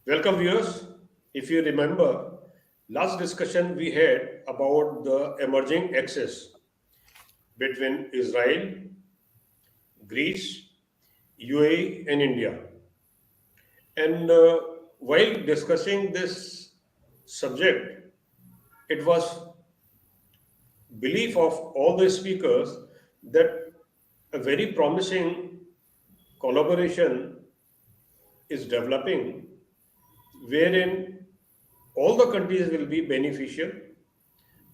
Welcome, viewers. If you remember, last discussion we had about the emerging axis between Israel, Greece, UAE, and India. And while discussing this subject, it was belief of all the speakers that a very promising collaboration is developing wherein all the countries will be beneficial.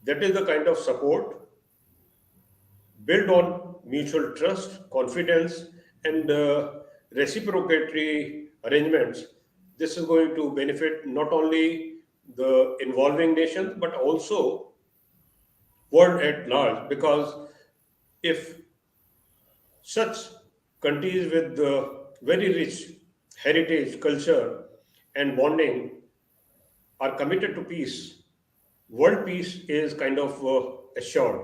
That is the kind of support built on mutual trust, confidence, and reciprocatory arrangements. This is going to benefit not only the involving nations but also world at large. Because if such countries with very rich heritage, culture, and bonding are committed to peace, world peace is kind of assured.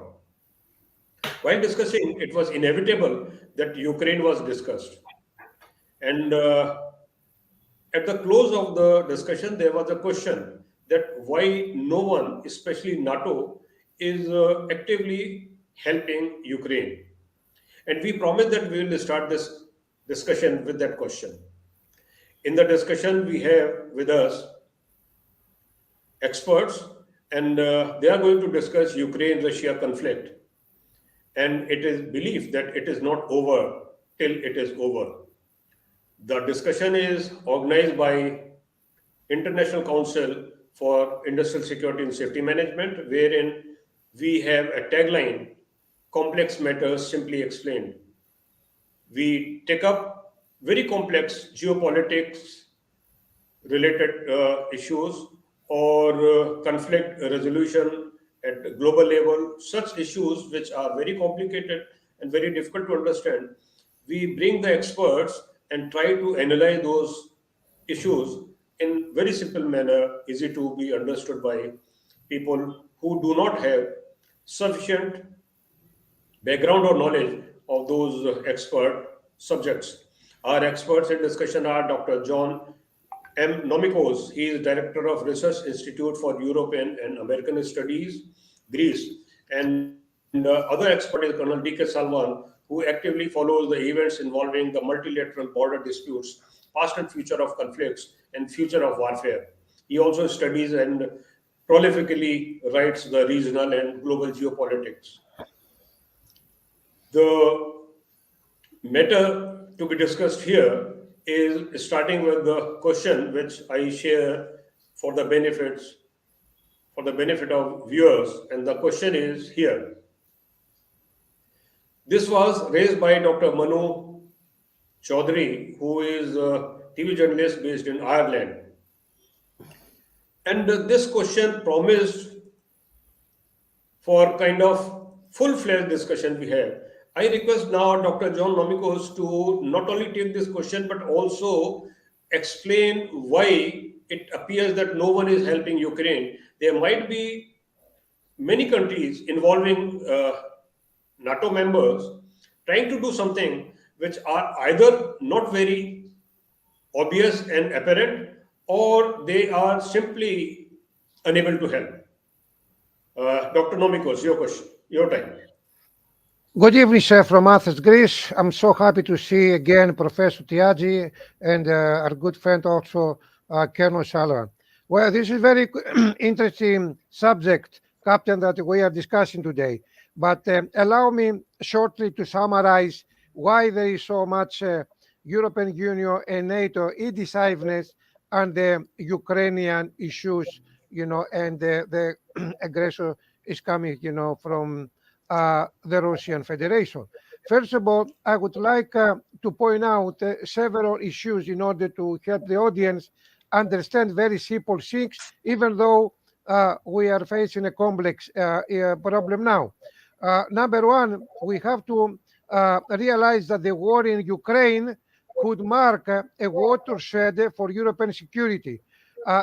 While discussing, it was inevitable that Ukraine was discussed. And at the close of the discussion, there was a question that why no one, especially NATO, is actively helping Ukraine. And we promised that we will start this discussion with that question. In the discussion, we have with us experts, and they are going to discuss Ukraine Russia conflict. And it is believed that it is not over till it is over. The discussion is organized by International Council for Industrial Security and Safety Management, wherein we have a tagline, complex matters simply explained. We take up very complex geopolitics related issues or conflict resolution at global level, such issues which are very complicated and very difficult to understand. We bring the experts and try to analyze those issues in very simple manner, easy to be understood by people who do not have sufficient background or knowledge of those expert subjects. Our experts in discussion are Dr. John M. Nomikose. He is Director of Research Institute for European and American Studies, Greece. And other expert is Col D K Salwan, who actively follows the events involving the multilateral border disputes, past and future of conflicts, and future of warfare. He also studies and prolifically writes the regional and global geopolitics. The matter to be discussed here is starting with the question which I share for the benefit of viewers, and the question is here. This was raised by Dr. Manu Chaudhary, who is a TV journalist based in Ireland. And this question promised for kind of full-fledged discussion we have. I request now Dr. John Nomikose to not only take this question but also explain why it appears that no one is helping Ukraine. There might be many countries involving NATO members trying to do something which are either not very obvious and apparent, or they are simply unable to help. Dr. Nomikos, your question, your time. Good evening, sir, from Athens, Greece. I'm so happy to see again Professor Tyagi and our good friend also, Colonel Salwan. Well, this is a very interesting subject, Captain, that we are discussing today. But allow me shortly to summarize why there is so much European Union and NATO indecisiveness on the Ukrainian issues, and the aggressor is coming, from the Russian Federation. First of all, I would like to point out several issues in order to help the audience understand very simple things, even though we are facing a complex problem now. Number one, we have to realize that the war in Ukraine could mark a watershed for European security.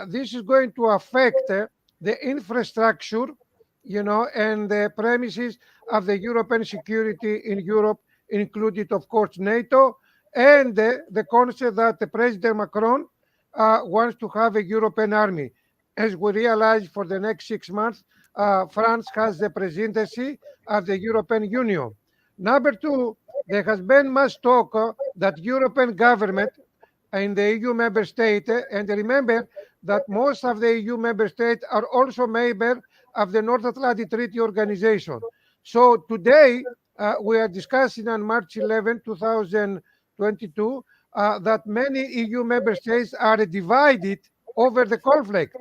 This is going to affect the infrastructure, and the premises of the European security in Europe, included, of course, NATO, and the concept that President Macron wants to have a European army. As we realize, for the next 6 months, France has the presidency of the European Union. Number two, there has been much talk that European government in the EU member state, and remember that most of the EU member states are also member of the North Atlantic Treaty Organization. So today we are discussing on March 11, 2022, that many EU member states are divided over the conflict.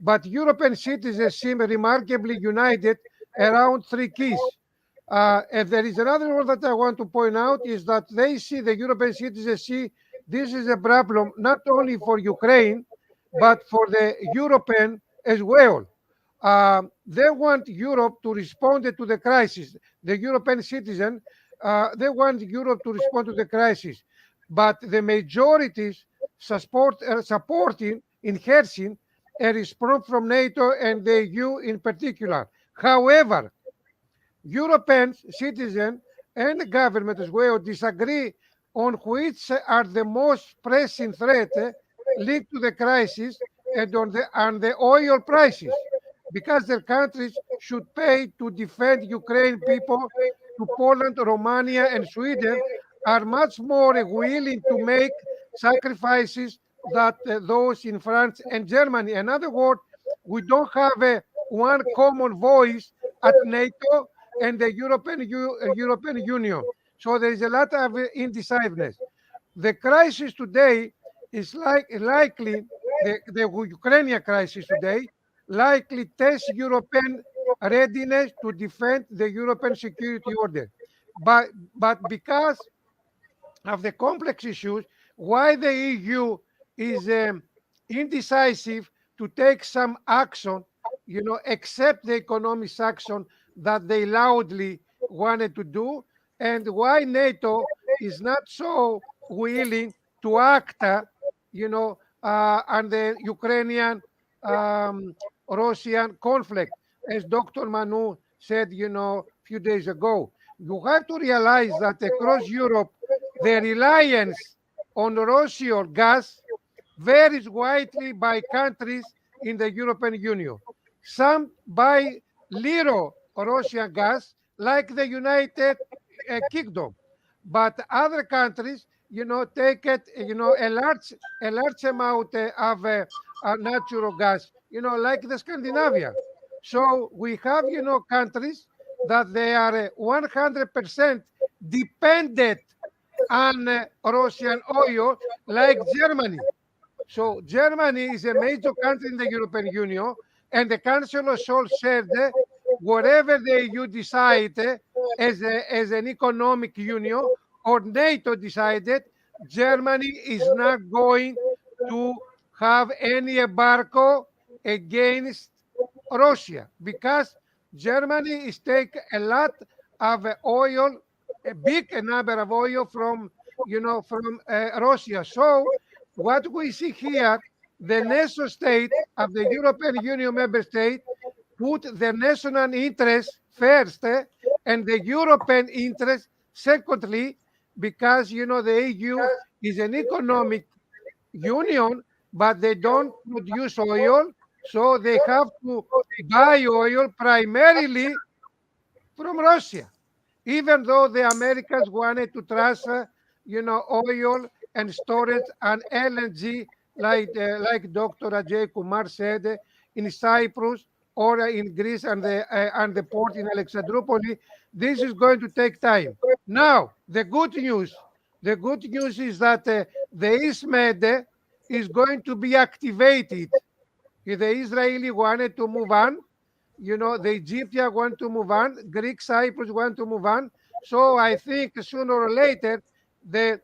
But European citizens seem remarkably united around three keys. And there is another one that I want to point out is that they see, the European citizens see this is a problem not only for Ukraine, but for the European as well. They want Europe to respond to the crisis. The European citizen, they want Europe to respond to the crisis. But the majorities supporting, enhancing a response from NATO and the EU in particular. However, European citizens and the government as well disagree on which are the most pressing threat linked to the crisis and on the oil prices, because their countries should pay to defend Ukraine people to Poland, Romania, and Sweden are much more willing to make sacrifices than those in France and Germany. In other words, we don't have one common voice at NATO and the European Union. So there is a lot of indecisiveness. The crisis today is likely, the Ukrainian crisis today, likely tests European readiness to defend the European security order. But because of the complex issues, why the EU is indecisive to take some action, except the economic action that they loudly wanted to do, and why NATO is not so willing to act, on the Ukrainian Russian conflict, as Dr. Manu said, a few days ago. You have to realize that across Europe, the reliance on Russian gas varies widely by countries in the European Union. Some buy little Russian gas, like the United Kingdom, but other countries, take it, a large amount of natural gas, like the Scandinavia. So we have, countries that they are 100% dependent on Russian oil, like Germany. So Germany is a major country in the European Union, and the Chancellor Scholz said whatever the EU decide as an economic union or NATO decided, Germany is not going to have any embargo against Russia, because Germany is take a lot of oil, a big number of oil from Russia. So what we see here, the nation state of the European Union member state put the national interest first, and the European interest secondly, because the EU is an economic union, but they don't produce oil, so they have to buy oil primarily from Russia, even though the Americans wanted to transfer, oil and storage and LNG, like Dr. Ajay Kumar said, in Cyprus or in Greece and the port in Alexandroupolis. This is going to take time. Now, the good news is that the ISMED is going to be activated. If the Israeli wanted to move on, the Egyptian want to move on, Greek Cyprus want to move on. So I think sooner or later, the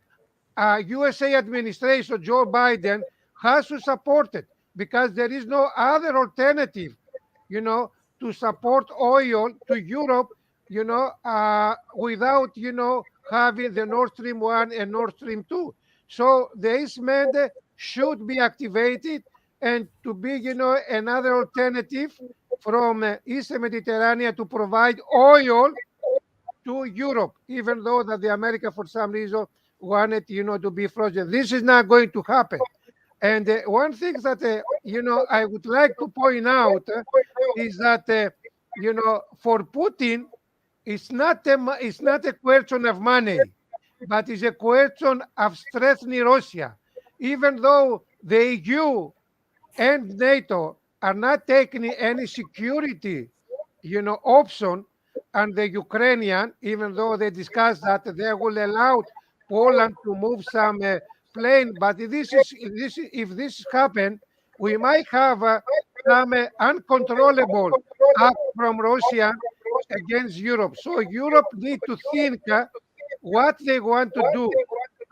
USA administration, Joe Biden, has to support it, because there is no other alternative, to support oil to Europe, without, having the Nord Stream 1 and Nord Stream 2. So the ISMED should be activated and to be, another alternative from East Mediterranean to provide oil to Europe, even though that the America, for some reason, wanted, to be frozen. This is not going to happen. And one thing that I would like to point out is that for Putin, it's not a question of money, but it's a question of strengthening Russia. Even though the EU and NATO are not taking any security, option on the Ukrainian, even though they discussed that they will allow Poland to move some plane. But if this happen, we might have some uncontrollable act from Russia against Europe. So Europe need to think what they want to do.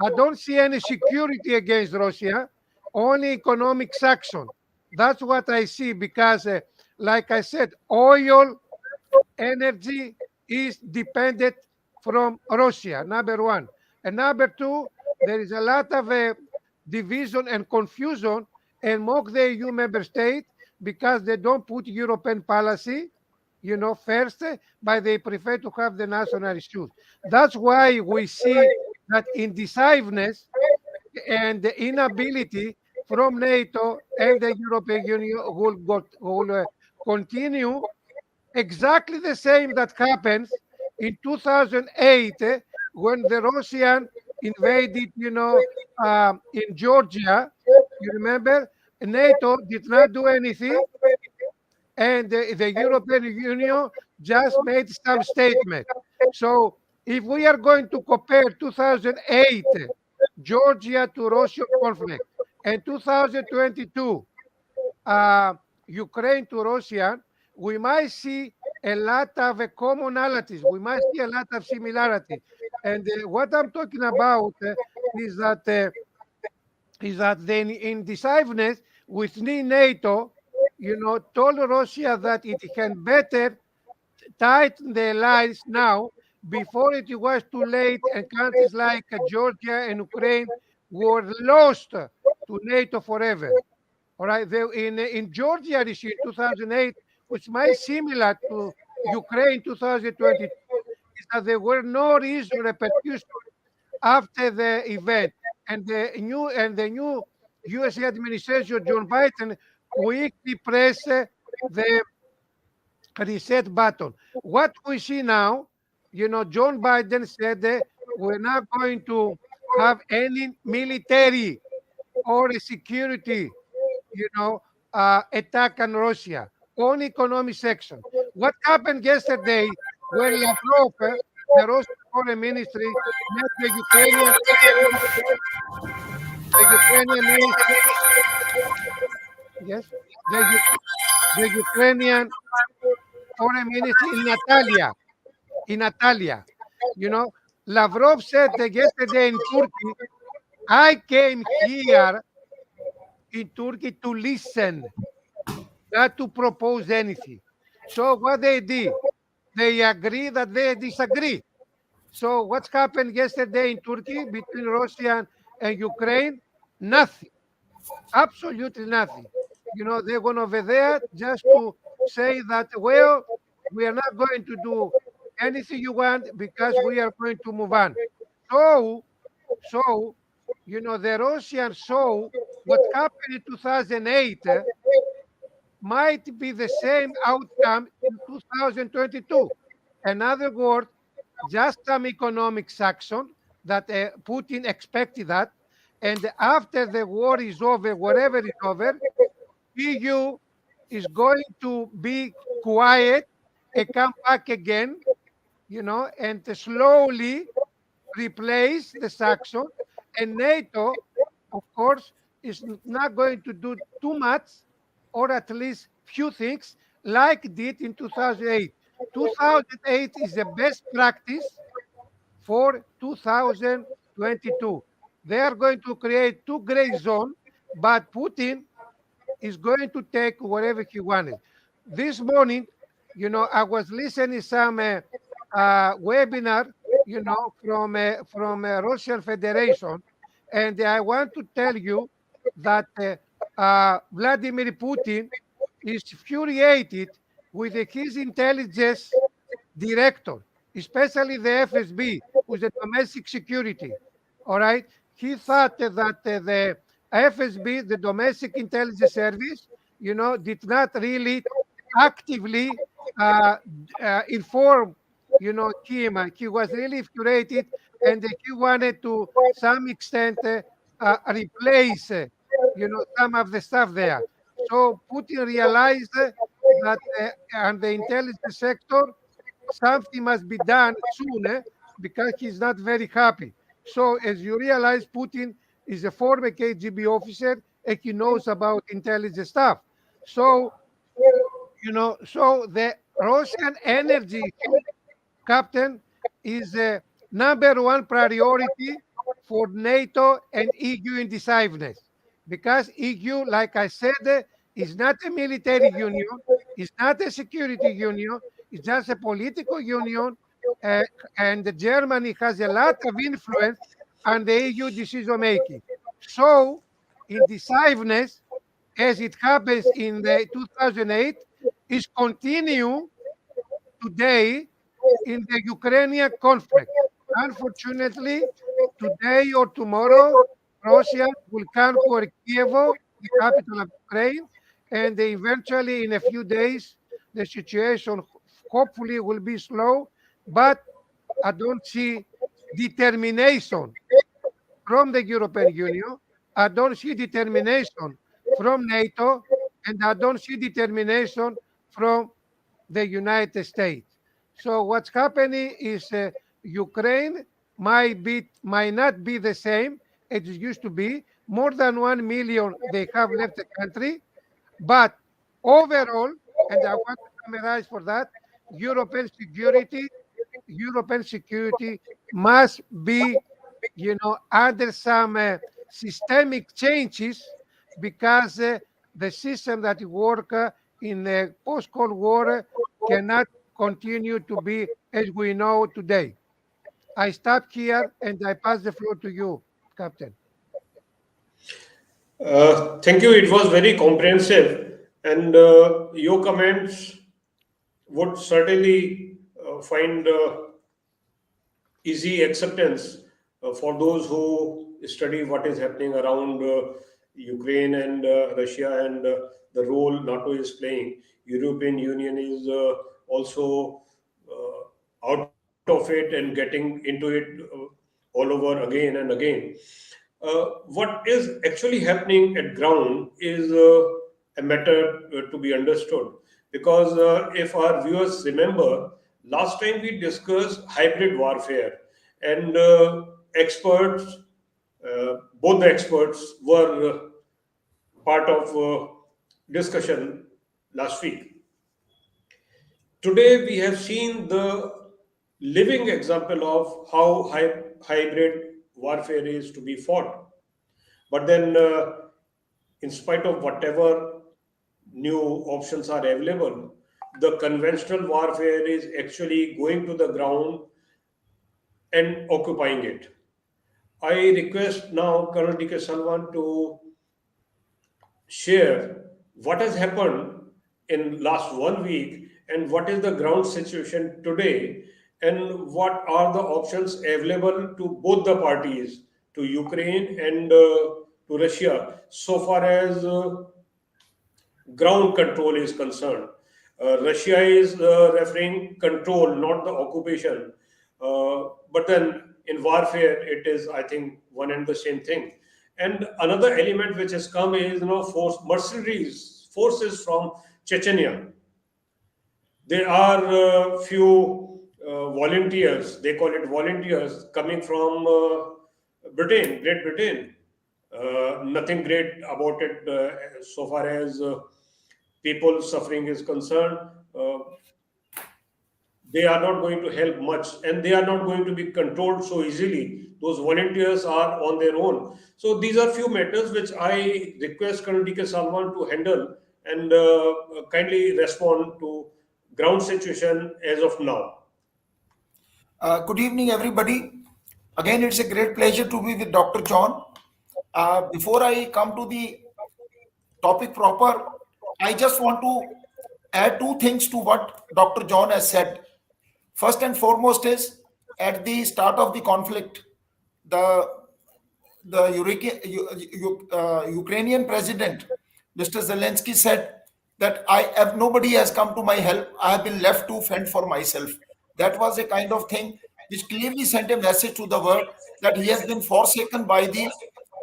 I don't see any security against Russia, only economic sanction. That's what I see because, like I said, oil, energy is dependent from Russia, number one. And number two, there is a lot of division and confusion among the EU member states because they don't put European policy, first, but they prefer to have the national issues. That's why we see that indecisiveness and the inability from NATO and the European Union will continue exactly the same that happens in 2008 when the Russian invaded, in Georgia. You remember? NATO did not do anything, and the European Union just made some statement. So if we are going to compare 2008 Georgia to Russia conflict and 2022 uh, Ukraine to Russia, we might see a lot of commonalities. We might see a lot of similarity. And what I'm talking about is that the indecisiveness within NATO, told Russia that it can better tighten the alliance now before it was too late, and countries like Georgia and Ukraine were lost to NATO forever. All right, in Georgia this year, 2008, which might similar to Ukraine 2022, is that there were no reason repercussions after the event, and the new U.S. administration, John Biden, quickly pressed the reset button. What we see now, John Biden said we're not going to have any military or a security, attack on Russia, on economic section. What happened yesterday when Lavrov, the Russian foreign ministry, met the Ukrainian ministry, yes, the, the Ukrainian foreign ministry in Natalia. Lavrov said that yesterday in Turkey, I came here in Turkey to listen, not to propose anything. So what they did, they agree that they disagree. So what happened yesterday in Turkey between Russia and Ukraine? Nothing, absolutely nothing. They went over there just to say that, well, we are not going to do anything you want because we are going to move on. So, the Russians saw what happened in 2008 might be the same outcome in 2022. In other words, just some economic sanction that Putin expected that. And after the war is over, wherever it's over, EU is going to be quiet and come back again, and slowly replace the sanction. And NATO, of course, is not going to do too much, or at least few things like did in 2008. 2008 is the best practice for 2022. They are going to create two gray zones, but Putin is going to take whatever he wanted. This morning, I was listening some webinar, from Russian Federation, and I want to tell you that Vladimir Putin is infuriated with his intelligence director, especially the FSB, who's the domestic security. All right, he thought that the FSB, the Domestic Intelligence Service, did not really actively inform, Kim. He was really curated, and he wanted to some extent replace, some of the stuff there. So Putin realized that on the intelligence sector, something must be done soon because he's not very happy. So, as you realize, Putin is a former KGB officer and he knows about intelligence stuff. So, so the Russian energy, Captain, is a number one priority for NATO and EU indecisiveness. Because EU, like I said, is not a military union, it's not a security union, it's just a political union. uh, and Germany has a lot of influence on the EU decision making. So, indecisiveness, as it happens in the 2008, is continue today in the Ukrainian conflict. Unfortunately, today or tomorrow, Russia will conquer Kiev, the capital of Ukraine, and eventually, in a few days, the situation hopefully will be slow, but I don't see determination from the European Union. I don't see determination from NATO, and I don't see determination from the United States. So what's happening is Ukraine might not be the same as it used to be. More than 1 million they have left the country, but overall, and I want to summarize for that, European security, European security must be, under some systemic changes because the system that work in the post-Cold War cannot continue to be as we know today. I stop here and I pass the floor to you, Captain. Thank you. It was very comprehensive, and your comments would certainly find easy acceptance for those who study what is happening around Ukraine and Russia and the role NATO is playing. European Union is also out of it and getting into it all over again and again. What is actually happening at ground is a matter to be understood, because if our viewers remember, last time we discussed hybrid warfare, and experts, both the experts were part of discussion last week. Today we have seen the living example of how hybrid warfare is to be fought. But then, in spite of whatever new options are available, the conventional warfare is actually going to the ground and occupying it. I request now Colonel D K Salwan to share what has happened in last 1 week and what is the ground situation today, and what are the options available to both the parties, to Ukraine and to Russia, so far as ground control is concerned. Russia is referring control, not the occupation. But then in warfare, it is, I think, one and the same thing. And another element which has come is, mercenaries, forces from Chechnya. There are few volunteers, they call it volunteers, coming from Britain, Great Britain. Nothing great about it so far as people suffering is concerned. They are not going to help much, and they are not going to be controlled so easily. Those volunteers are on their own. So these are few matters which I request Colonel D K Salwan to handle and kindly respond to ground situation as of now. Good evening, everybody. Again, it's a great pleasure to be with Dr. John. Before I come to the topic proper, I just want to add two things to what Dr. John has said. First and foremost is, at the start of the conflict, the the Ukrainian president, Mr. Zelensky, said that nobody has come to my help. I have been left to fend for myself. That was a kind of thing which clearly sent a message to the world that he has been forsaken by the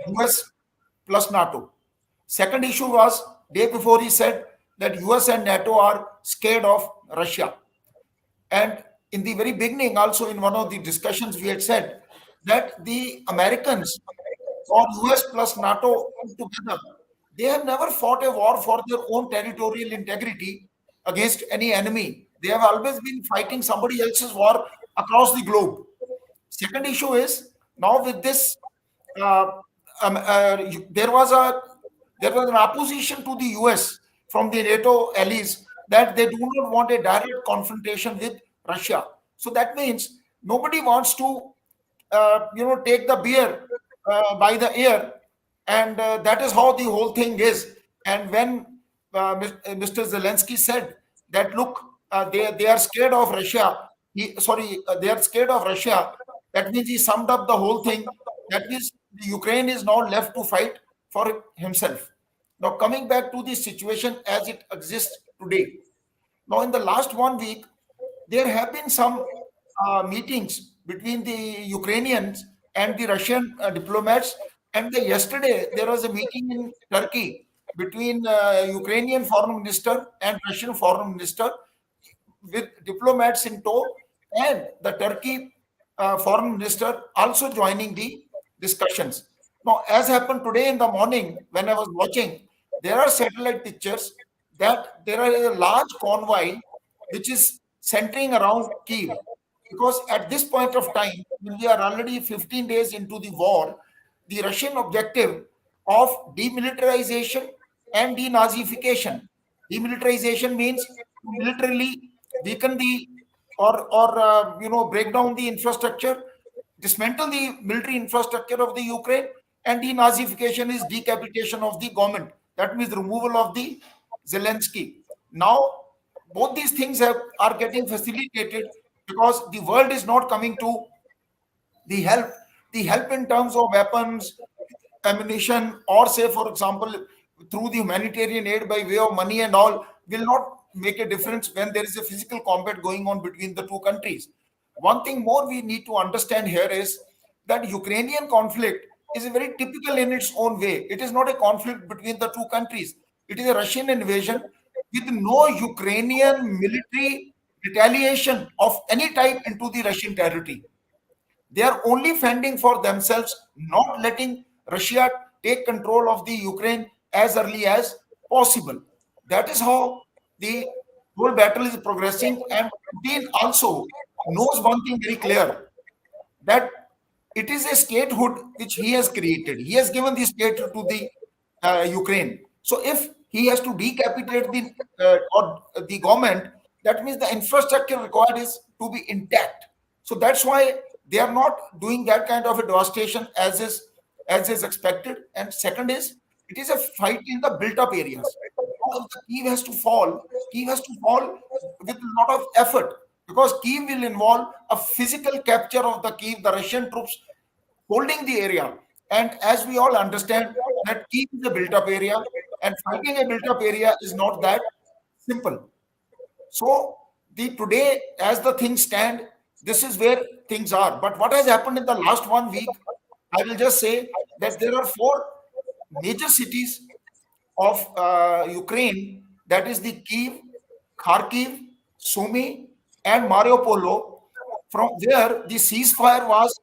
US plus NATO. Second issue was day before he said that US and NATO are scared of Russia. And in the very beginning, also in one of the discussions, we had said that the Americans or US plus NATO together, they have never fought a war for their own territorial integrity against any enemy. They have always been fighting somebody else's war across the globe. Second issue is now with this, uh, there was an opposition to the US from the NATO allies that they do not want a direct confrontation with Russia. So that means nobody wants to, take the bear by the ear, and that is how the whole thing is. And when Mr. Zelensky said that, look, they are scared of Russia. They are scared of Russia. That means he summed up the whole thing. That means the Ukraine is now left to fight for himself. Now, coming back to the situation as it exists today. Now, in the last 1 week, there have been some meetings between the Ukrainians and the Russian diplomats. And yesterday, there was a meeting in Turkey between Ukrainian foreign minister and Russian foreign minister with diplomats in tow, and the Turkey foreign minister also joining the discussions. Now, as happened today in the morning when I was watching, there are satellite pictures that there are a large convoy which is centering around Kiev. Because at this point of time, when we are already 15 days into the war, the Russian objective of demilitarization and denazification. Demilitarization means to militarily weaken the or break down the infrastructure, dismantle the military infrastructure of the Ukraine, and denazification is decapitation of the government. That means removal of the Zelensky. Now, both these things are getting facilitated because the world is not coming to the help in terms of weapons, ammunition, or say, for example, through the humanitarian aid by way of money and all, will not make a difference when there is a physical combat going on between the two countries. One thing more we need to understand here is that Ukrainian conflict is very typical in its own way. It is not a conflict between the two countries. It is a Russian invasion with no Ukrainian military retaliation of any type into the Russian territory. They are only fending for themselves, not letting Russia take control of the Ukraine as early as possible. That is how the whole battle is progressing. And Putin also knows one thing very clear, that it is a statehood which he has created. He has given the statehood to the Ukraine. So if he has to decapitate the government, that means the infrastructure required is to be intact. So that's why they are not doing that kind of a devastation as is expected. And second is, it is a fight in the built-up areas. If the Kiev has to fall with a lot of effort, because Kiev will involve a physical capture of the Kiev, the Russian troops holding the area. And as we all understand, that Kiev is a built-up area, and fighting a built-up area is not that simple. So today, as the things stand, this is where things are. But what has happened in the last 1 week, I will just say that there are 4 major cities of Ukraine, that is the Kiev, Kharkiv, Sumy, and Mariupol, from where the ceasefire was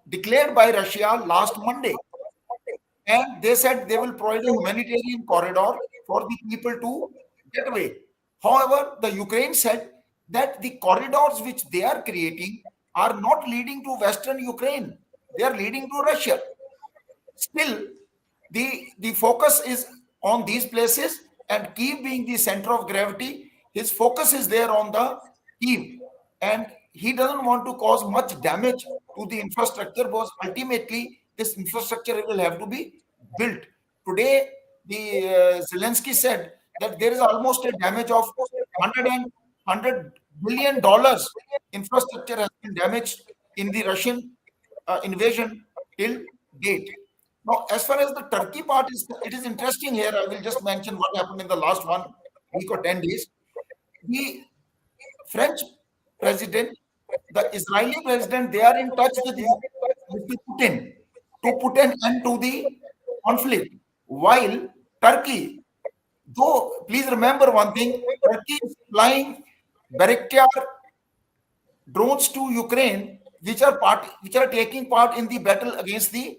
declared by Russia last Monday. And they said they will provide a humanitarian corridor for the people to get away. However, the Ukraine said that the corridors which they are creating are not leading to Western Ukraine. They are leading to Russia. Still, the focus is on these places, and Kiev being the center of gravity, his focus is there on the Kiev. And he doesn't want to cause much damage to the infrastructure, because ultimately this infrastructure will have to be built. Today, the Zelensky said that there is almost a damage of $100 billion infrastructure has been damaged in the Russian invasion till date. Now, as far as the Turkey part is, it is interesting here. I will just mention what happened in the last 1 week or 10 days. The French president, the Israeli president, they are in touch with Mr. Putin to put an end to the conflict. While Turkey, though, please remember one thing, Turkey is flying Bayraktar drones to Ukraine, which are taking part in the battle against the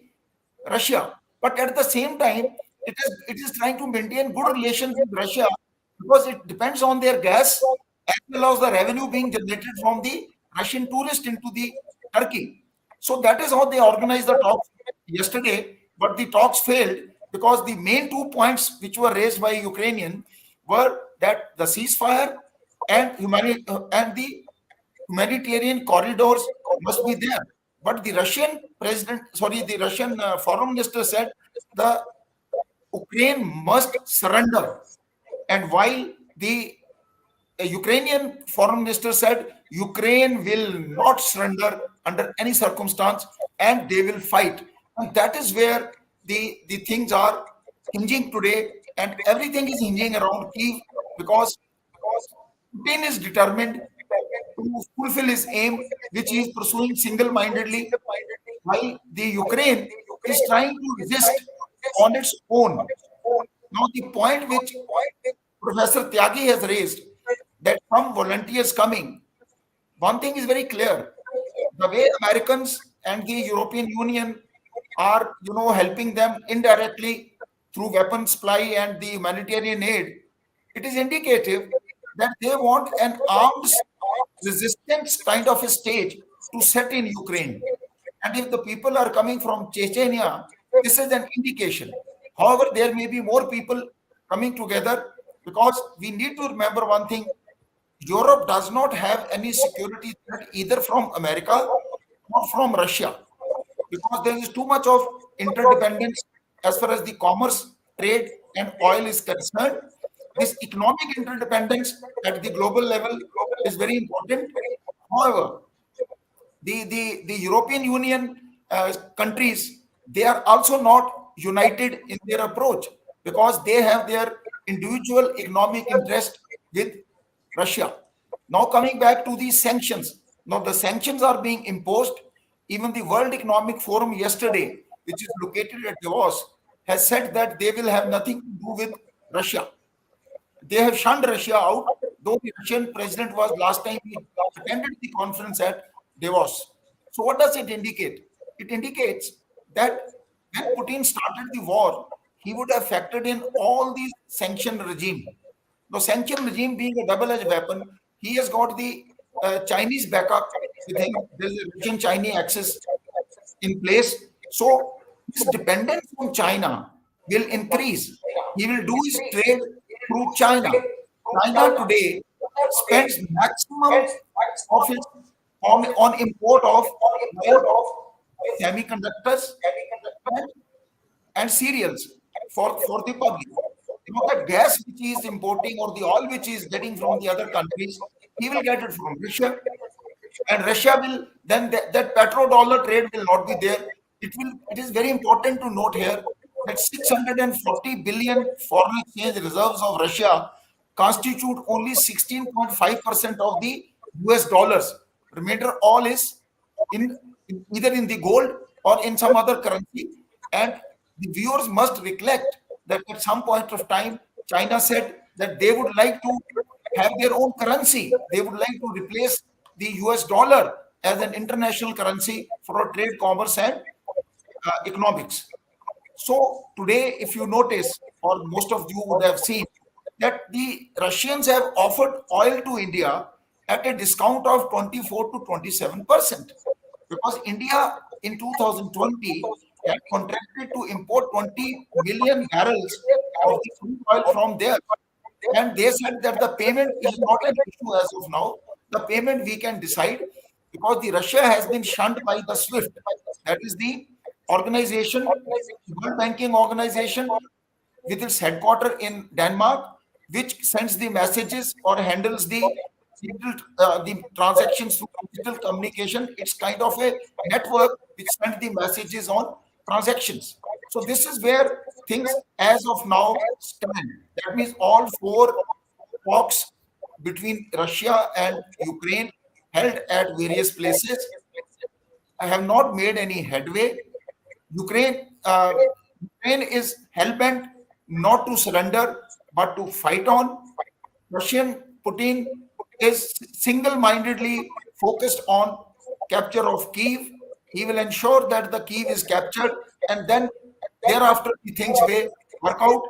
Russia. But at the same time, it is trying to maintain good relations with Russia because it depends on their gas as well as the revenue being generated from the Russian tourist into the Turkey. So that is how they organized the talks yesterday. But the talks failed because the main 2 points which were raised by Ukrainian were that the ceasefire and the humanitarian corridors must be there. But the Russian foreign minister said the Ukraine must surrender. And while the Ukrainian foreign minister said Ukraine will not surrender under any circumstance and they will fight. And that is where the things are hinging today, and everything is hinging around Kyiv because Putin is determined to fulfill his aim, which he is pursuing single-mindedly, while the Ukraine is trying to resist on its own. Now, the point which Professor Tyagi has raised, that some volunteers coming, one thing is very clear. The way Americans and the European Union are, helping them indirectly through weapon supply and the humanitarian aid, it is indicative that they want an armed resistance kind of a stage to set in Ukraine. And if the people are coming from Chechnya, this is an indication. However, there may be more people coming together because we need to remember one thing. Europe does not have any security threat either from America or from Russia because there is too much of interdependence as far as the commerce, trade, and oil is concerned. This economic interdependence at the global level is very important. However, the European Union countries, they are also not united in their approach because they have their individual economic interest with Russia. Now coming back to the sanctions. Now the sanctions are being imposed. Even the World Economic Forum yesterday, which is located at Davos, has said that they will have nothing to do with Russia. They have shunned Russia out, though the Russian president was last time he attended the conference at Davos. So what does it indicate? It indicates that when Putin started the war, he would have factored in all these sanction regime. The sanction regime being a double-edged weapon, he has got the Chinese backup with him. There's a Russian-Chinese axis in place. So his dependence on China will increase. He will do his trade through China. China today spends maximum of its on import of semiconductors and cereals for the public. The gas which he is importing or the oil which he is getting from the other countries, he will get it from Russia. And Russia will, then that petrodollar trade will not be there. It is very important to note here that 640 billion foreign exchange reserves of Russia constitute only 16.5% of the US dollars. Remainder all is either in the gold or in some other currency. And the viewers must recollect that at some point of time, China said that they would like to have their own currency. They would like to replace the US dollar as an international currency for trade, commerce, and economics. So today, if you notice, or most of you would have seen, that the Russians have offered oil to India at a discount of 24 to 27%. Because India in 2020 had contracted to import 20 million barrels of the crude oil from there. And they said that the payment is not an issue as of now. The payment we can decide because the Russia has been shunned by the SWIFT. That is the organization, World Banking Organization, with its headquarters in Denmark, which sends the messages or handles the transactions through digital communication. It's kind of a network which sends the messages on transactions. So this is where things as of now stand. That means all four talks between Russia and Ukraine held at various places have not made any headway. Ukraine is hell-bent not to surrender, but to fight on. Russian Putin is single-mindedly focused on capture of Kiev. He will ensure that the Kiev is captured, and then thereafter the things will work out.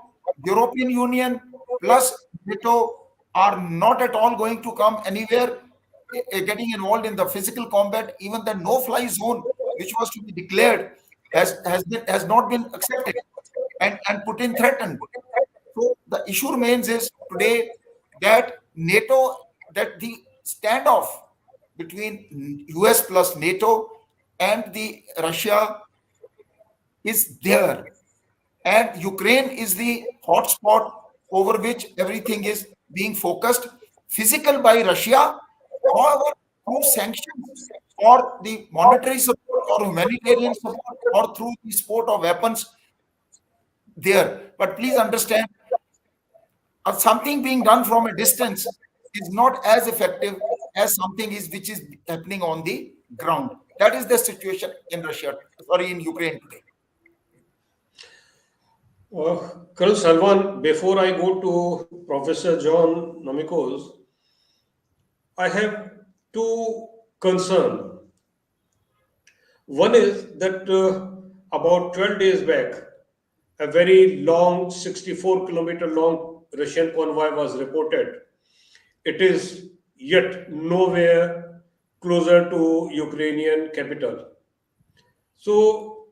European Union plus NATO are not at all going to come anywhere getting involved in the physical combat. Even the no-fly zone, which was to be declared, has not been accepted, and Putin threatened. So the issue remains is today that NATO, that the standoff between US plus NATO and the Russia is there, and Ukraine is the hotspot over which everything is being focused. Physical by Russia, however, through sanctions or the monetary support or humanitarian support or through the support of weapons there. But please understand, something being done from a distance is not as effective as something is which is happening on the ground. That is the situation in Ukraine today. Colonel Salwan, before I go to Professor John Nomikose, I have two concerns. One is that about 12 days back, a very long, 64-kilometer long Russian convoy was reported. It is yet nowhere closer to Ukrainian capital. So,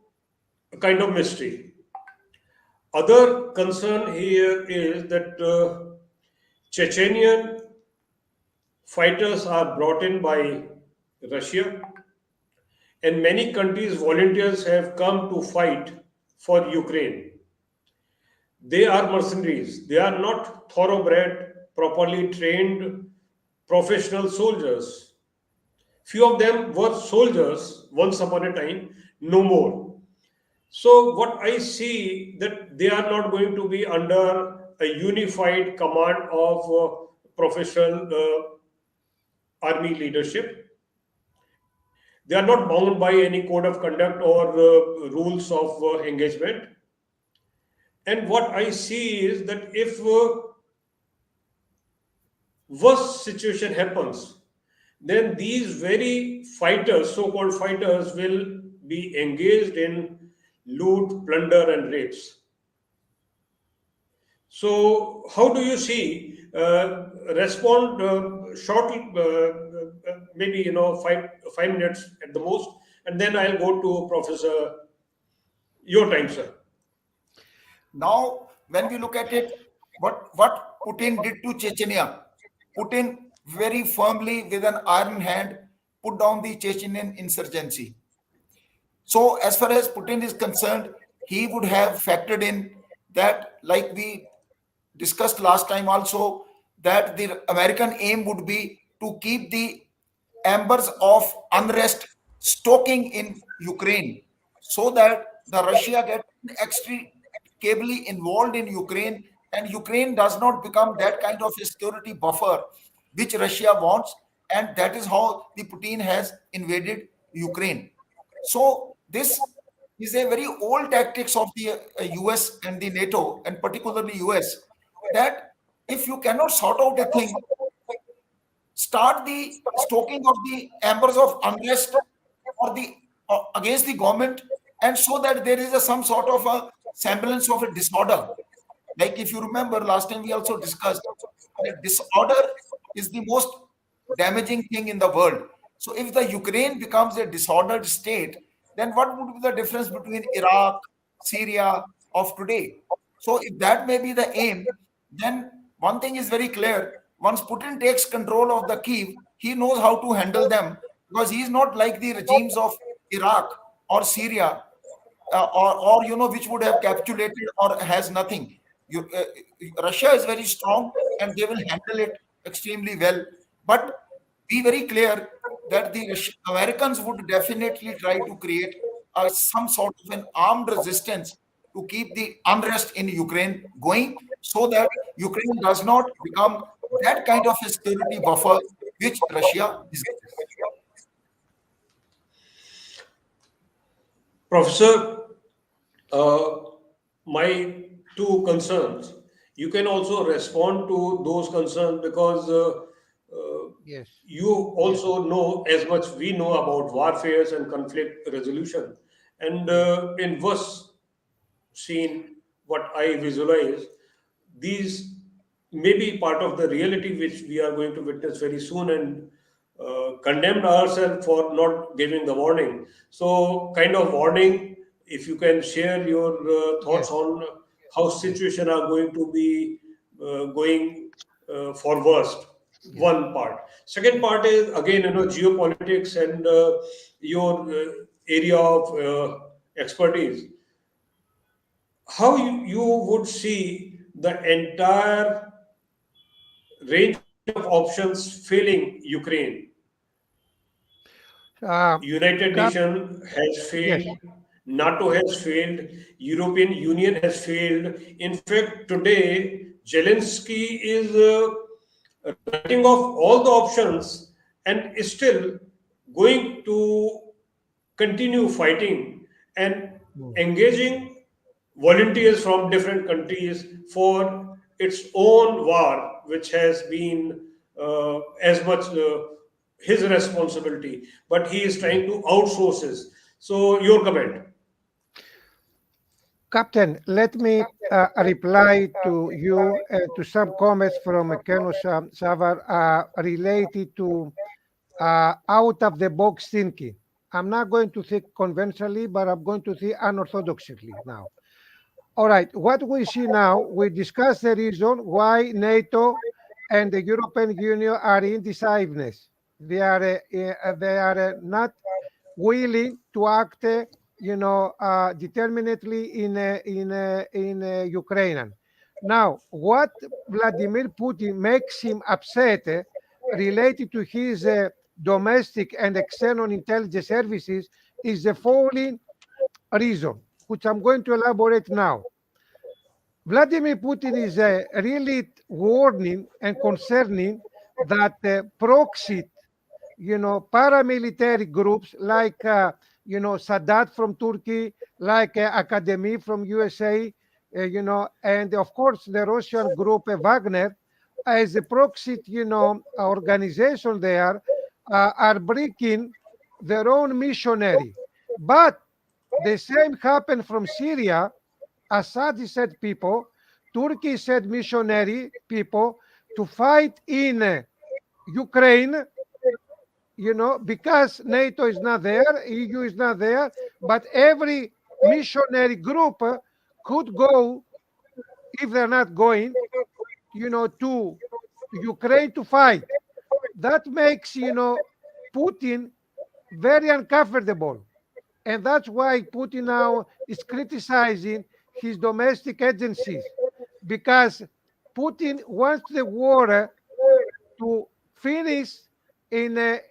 a kind of mystery. Other concern here is that Chechenian fighters are brought in by Russia, and many countries' volunteers have come to fight for Ukraine. They are mercenaries. They are not thoroughbred, properly trained professional soldiers. Few of them were soldiers once upon a time, no more. So what I see that they are not going to be under a unified command of professional army leadership. They are not bound by any code of conduct or rules of engagement. And what I see is that if worst situation happens, then these very fighters, so-called fighters, will be engaged in loot, plunder, and rapes. So, how do you see? Respond shortly, maybe 5 minutes at the most, and then I'll go to Professor. Your time, sir. Now, when we look at it, what Putin did to Chechnya, Putin very firmly with an iron hand put down the Chechenyan insurgency. So as far as Putin is concerned, he would have factored in that, like we discussed last time also, that the American aim would be to keep the embers of unrest stoking in Ukraine, so that the Russia gets inextricably involved in Ukraine, and Ukraine does not become that kind of a security buffer which Russia wants, and that is how the Putin has invaded Ukraine. So this is a very old tactics of the US and the NATO, and particularly US, that if you cannot sort out a thing, start the stoking of the embers of unrest or the against the government, and so that there is some sort of a semblance of a disorder. Like if you remember last time we also discussed that disorder is the most damaging thing in the world. So if the Ukraine becomes a disordered state, then what would be the difference between Iraq, Syria of today? So if that may be the aim, then one thing is very clear. Once Putin takes control of the Kiev, he knows how to handle them, because he is not like the regimes of Iraq or Syria, or which would have capitulated or has nothing. Russia is very strong and they will handle it extremely well. But be very clear that the Americans would definitely try to create some sort of an armed resistance to keep the unrest in Ukraine going, so that Ukraine does not become that kind of a security buffer which Russia desires. Professor, uh, my two concerns. You can also respond to those concerns because Yes. you also know as much we know about warfares and conflict resolution. And in worst scene, what I visualize, these may be part of the reality which we are going to witness very soon, and condemned ourselves for not giving the warning. So, kind of warning, if you can share your thoughts Yes. on how situation are going to be going for worst. Yes. One part. Second part is again, geopolitics and your area of expertise. How you would see the entire range of options failing Ukraine. Uh, United Cap, Nations has yes. failed, NATO has failed, European Union has failed. In fact, today Zelensky is writing off all the options and is still going to continue fighting and Mm. engaging volunteers from different countries for its own war, which has been as much his responsibility, but he is Yes. trying to outsource this. So, your comment. Captain, let me reply to you to some comments from Colonel Savar related to out of the box thinking. I'm not going to think conventionally, but I'm going to think unorthodoxly now. All right, what we see now, we discuss the reason why NATO and the European Union are indecisiveness. They are not willing to act, determinately in Ukraine. Now, what Vladimir Putin makes him upset related to his domestic and external intelligence services is the following reason, which I'm going to elaborate now. Vladimir Putin is really warning and concerning that proxy, paramilitary groups like, Sadat from Turkey, like Academy from USA, and of course the Russian group Wagner, as a proxy, organization there, are breaking their own missionary. But the same happened from Syria. Assad said people, Turkey said missionary people to fight in Ukraine, because NATO is not there, EU is not there, but every missionary group could go, if they're not going, to Ukraine to fight. That makes, Putin very uncomfortable. And that's why Putin now is criticizing his domestic agencies, because Putin wants the war to finish in the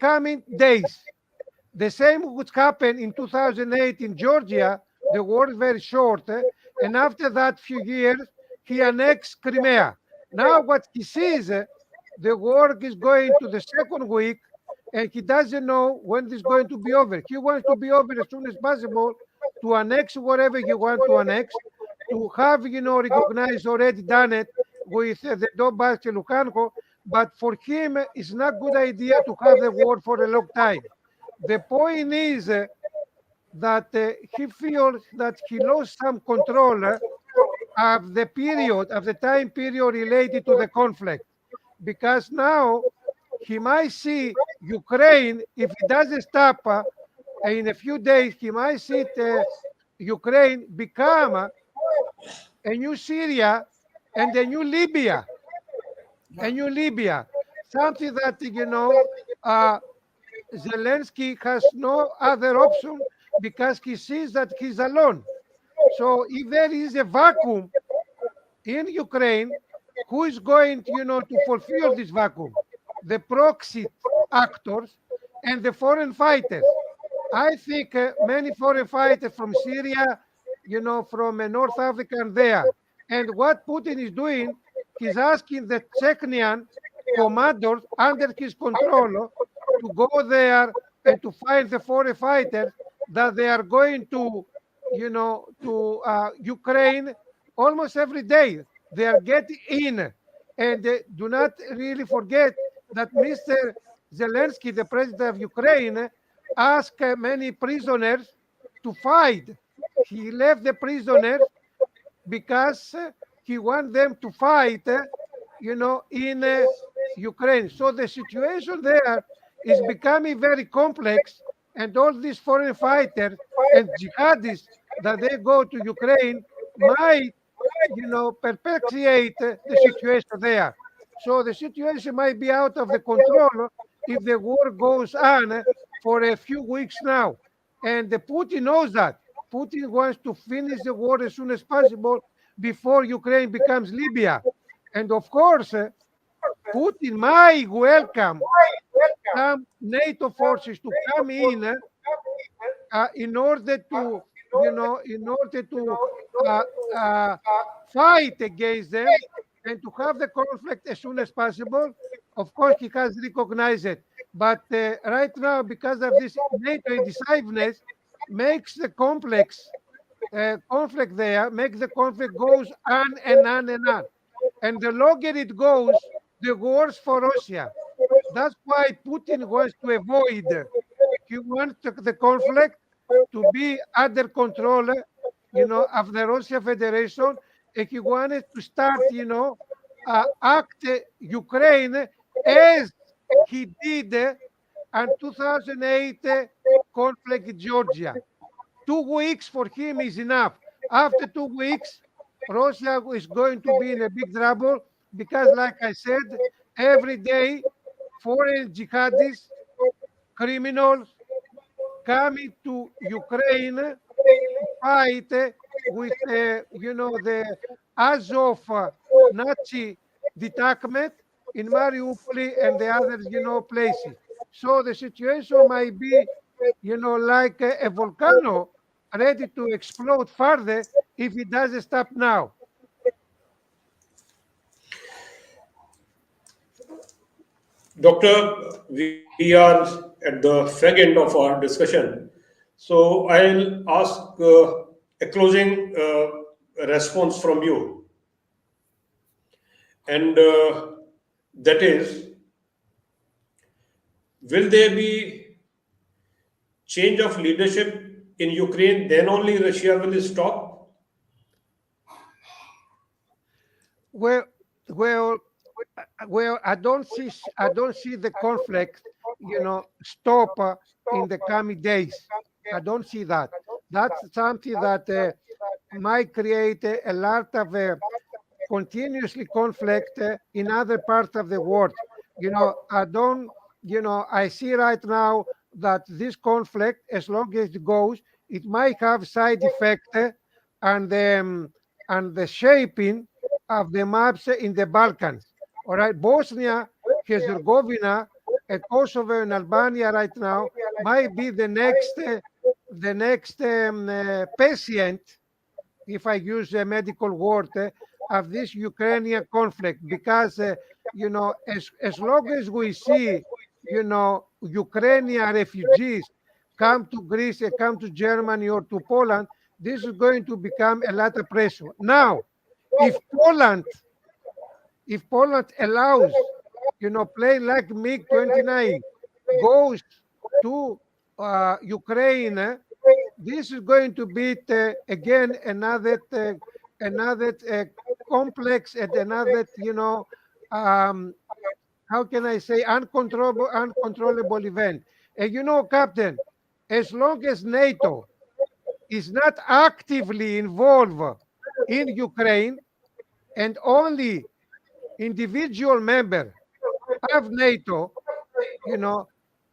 coming days. The same would happen in 2008 in Georgia. The war is very short, and after that few years, he annexed Crimea. Now what he sees, the war is going to the second week, and he doesn't know when this is going to be over. He wants to be over as soon as possible, to annex whatever he wants to annex, to have, recognized, already done it with the Donbass and Luhansk. But for him, it's not good idea to have the war for a long time. The point is that he feels that he lost some control of the time period related to the conflict, because now he might see Ukraine, if he doesn't stop in a few days, he might see Ukraine become a new Syria and a new Libya, Yeah. something that, uh, Zelensky has no other option, because he sees that he's alone. So if there is a vacuum in Ukraine, who is going, to fulfill this vacuum? The proxy actors, and the foreign fighters. I think many foreign fighters from Syria, from North Africa and there. And what Putin is doing, he's asking the Chechenian commanders under his control to go there and to find the foreign fighters that they are going to Ukraine almost every day. They are getting in. And do not really forget that Mr. Zelensky, the president of Ukraine, asked many prisoners to fight. He left the prisoners because he wants them to fight, in Ukraine. So the situation there is becoming very complex, and all these foreign fighters and jihadists that they go to Ukraine might, perpetuate the situation there. So the situation might be out of the control if the war goes on for a few weeks now. And Putin knows that. Putin wants to finish the war as soon as possible before Ukraine becomes Libya. And of course, Putin might welcome some NATO forces to come in order to, uh, uh, fight against them and to have the conflict as soon as possible. Of course, he has recognized it. But right now, because of this NATO indecisiveness, makes the complex conflict there, makes the conflict goes on and on and on. And the longer it goes, the worse for Russia. That's why Putin wants to avoid. He wants the conflict to be under control, of the Russian Federation, and he wanted to start, act Ukraine as he did in 2008 conflict in Georgia. 2 weeks for him is enough. After 2 weeks, Russia is going to be in a big trouble because, like I said, every day foreign jihadists, criminals coming to Ukraine to fight with, the Azov Nazi detachment in Mariupol and the other, places. So the situation might be, like a volcano ready to explode further if it doesn't stop now. Doctor, we are at the fag end of our discussion. So I'll ask a closing response from you. And that is, will there be change of leadership in Ukraine? Then only Russia will stop? Well, well, well. I don't see the conflict, stop in the coming days. I don't see that. That's something that might create a lot of continuously conflict in other parts of the world. I don't, I see right now that this conflict, as long as it goes, it might have side effect and and the shaping of the maps in the Balkans. All right, Bosnia, Herzegovina, and Kosovo and Albania right now might be the next patient, if I use a medical word, of this Ukrainian conflict, because as long as we see Ukrainian refugees come to Greece and come to Germany or to Poland, this is going to become a lot of pressure. Now, if Poland allows plane like MiG-29 goes to Ukraine, this is going to be again another complex and another how can I say uncontrollable event. And Captain, as long as NATO is not actively involved in Ukraine and only individual member of NATO,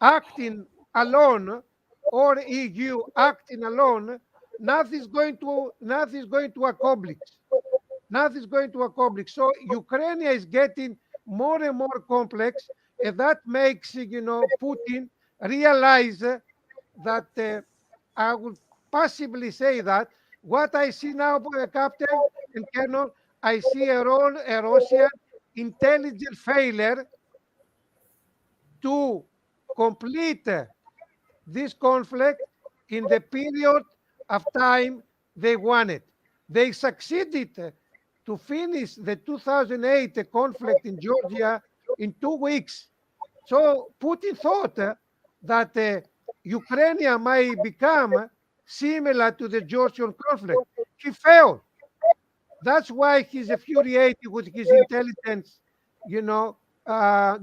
acting alone, or EU acting alone, nothing is going to accomplish. Nothing is going to accomplish. So Ukraine is getting more and more complex, and that makes Putin realize that I would possibly say that what I see now, Captain and Colonel, I see a Russian intelligent failure to complete this conflict in the period of time they wanted. They succeeded to finish the 2008 conflict in Georgia in 2 weeks. So Putin thought that Ukraine might become similar to the Georgian conflict. He failed. That's why he's infuriated with his intelligence,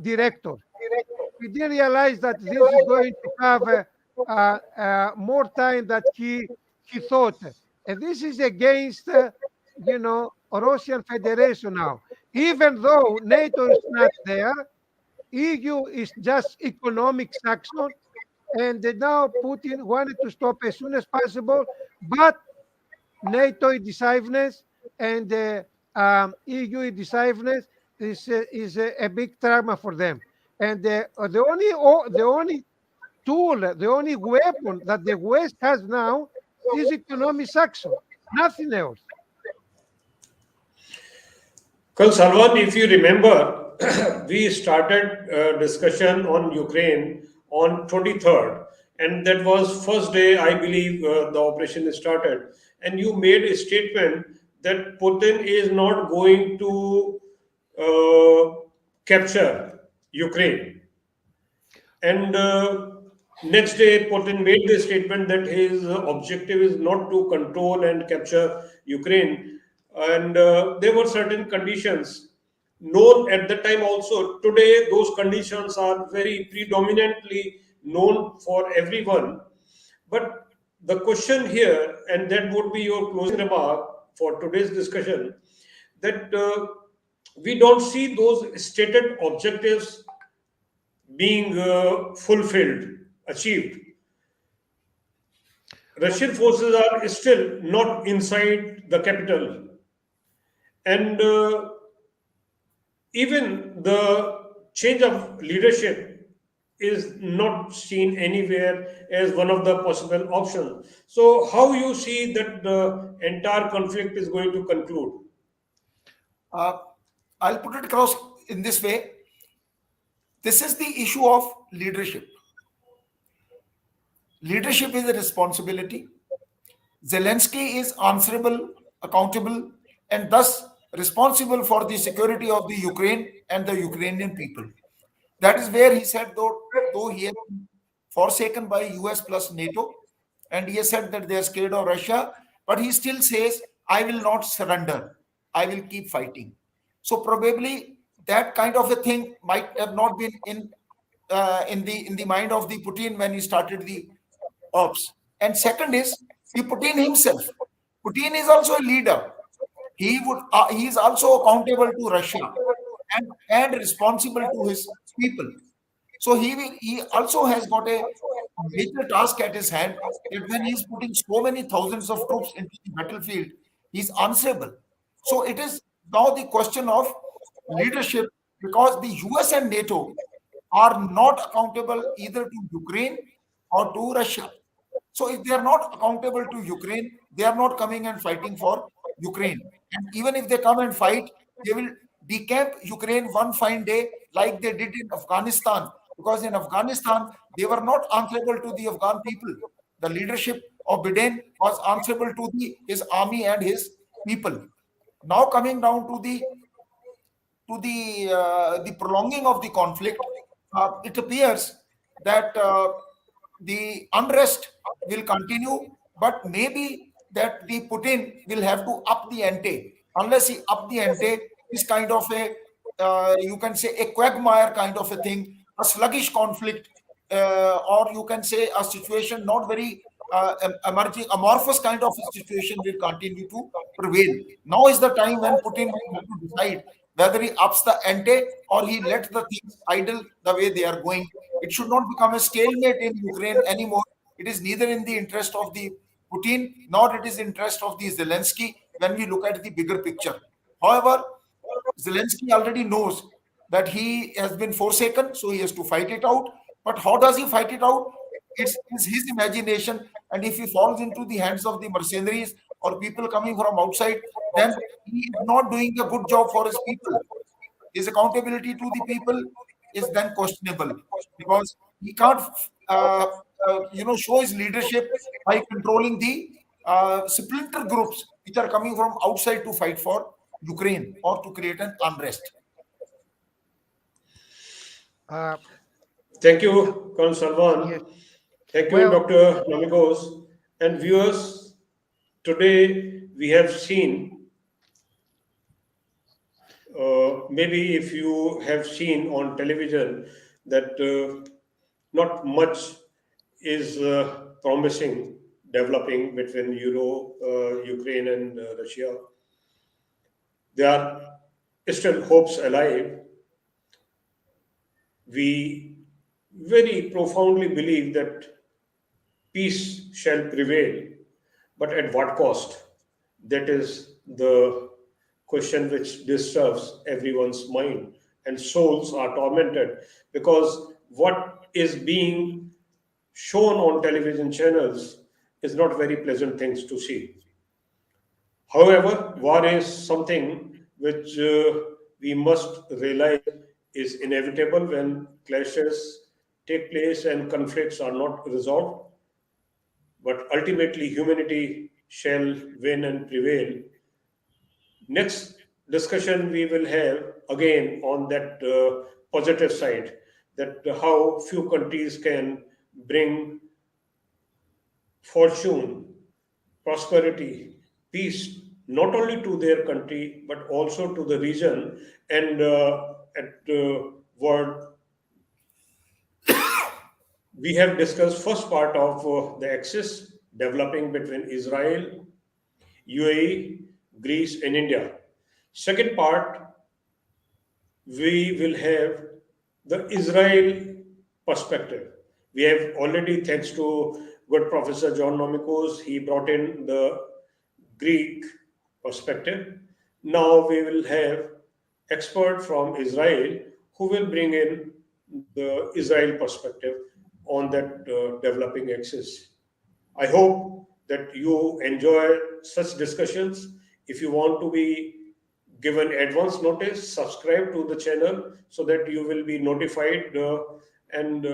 director. He didn't realize that this is going to have more time that he thought, and this is against Russian Federation now. Even though NATO is not there, EU is just economic sanction, and now Putin wanted to stop as soon as possible, but NATO decisiveness and EU decisiveness is a big trauma for them. And the only tool, the only weapon that the West has now is economic sanction, nothing else. Col Salwan, if you remember, we started a discussion on Ukraine on 23rd, and that was first day, I believe, the operation started. And you made a statement that Putin is not going to capture Ukraine. And next day, Putin made the statement that his objective is not to control and capture Ukraine. And there were certain conditions known at the time also. Today, those conditions are very predominantly known for everyone. But the question here, and that would be your closing remark for today's discussion, that we don't see those stated objectives being fulfilled, achieved. Russian forces are still not inside the capital. And even the change of leadership is not seen anywhere as one of the possible options. So, how you see that the entire conflict is going to conclude? I'll put it across in this way. This is the issue of leadership. Leadership is a responsibility. Zelensky is answerable, accountable, and thus responsible for the security of the Ukraine and the Ukrainian people. That is where he said, though he has been forsaken by US plus NATO, and he has said that they are scared of Russia, but he still says, I will not surrender. I will keep fighting. So probably that kind of a thing might have not been in the mind of the Putin when he started the ops. And second is the Putin himself. Putin is also a leader. He is also accountable to Russia and responsible to his people. So he also has got a major task at his hand that when he's putting so many thousands of troops into the battlefield, he's answerable. So it is now the question of leadership, because the US and NATO are not accountable either to Ukraine or to Russia. So if they are not accountable to Ukraine, they are not coming and fighting for Ukraine. And even if they come and fight, they will decamp Ukraine one fine day like they did in Afghanistan. Because in Afghanistan, they were not answerable to the Afghan people. The leadership of Biden was answerable to his army and his people. Now coming down to the prolonging of the conflict, it appears that the unrest will continue, but maybe that the Putin will have to up the ante. Unless he up the ante, is kind of a you can say a quagmire kind of a thing, a sluggish conflict, or you can say a situation not very emerging, amorphous kind of a situation will continue to prevail. Now is the time when Putin will have to decide whether he ups the ante or he lets the things idle the way they are going. It should not become a stalemate in Ukraine anymore. It is neither in the interest of the Putin nor it is interest of the Zelensky when we look at the bigger picture. However, Zelensky already knows that he has been forsaken, so he has to fight it out. But how does he fight it out? It's his imagination. And if he falls into the hands of the mercenaries or people coming from outside, then he is not doing a good job for his people. His accountability to the people is then questionable, because he can't, show his leadership by controlling the splinter groups which are coming from outside to fight for Ukraine or to create an unrest. Thank you, Councillor Salwan. Yes. Thank you, Well, Dr. Nomikose. And viewers, today we have seen, maybe if you have seen on television, that not much is promising developing between Ukraine and Russia. There are still hopes alive. We very profoundly believe that peace shall prevail, but at what cost? That is the question which disturbs everyone's mind, and souls are tormented because what is being shown on television channels is not very pleasant things to see. However, war is something which we must realize is inevitable when clashes take place and conflicts are not resolved. But ultimately, humanity shall win and prevail. Next discussion we will have again on that positive side, that how few countries can bring fortune, prosperity, peace, not only to their country but also to the region and at world. We have discussed first part of the axis developing between Israel, UAE, Greece, and India. Second part, we will have the Israel perspective. We have already, thanks to good Professor John Nomikose, he brought in the Greek perspective. Now we will have expert from Israel who will bring in the Israel perspective on that developing axis. I hope that you enjoy such discussions. If you want to be given advance notice, subscribe to the channel so that you will be notified and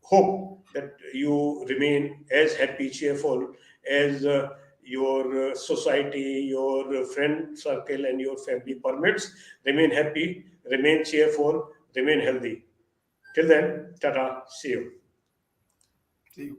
hope that you remain as happy, cheerful as your society, your friend circle, and your family permits. Remain happy, remain cheerful, remain healthy. Till then, tata, see you. See you.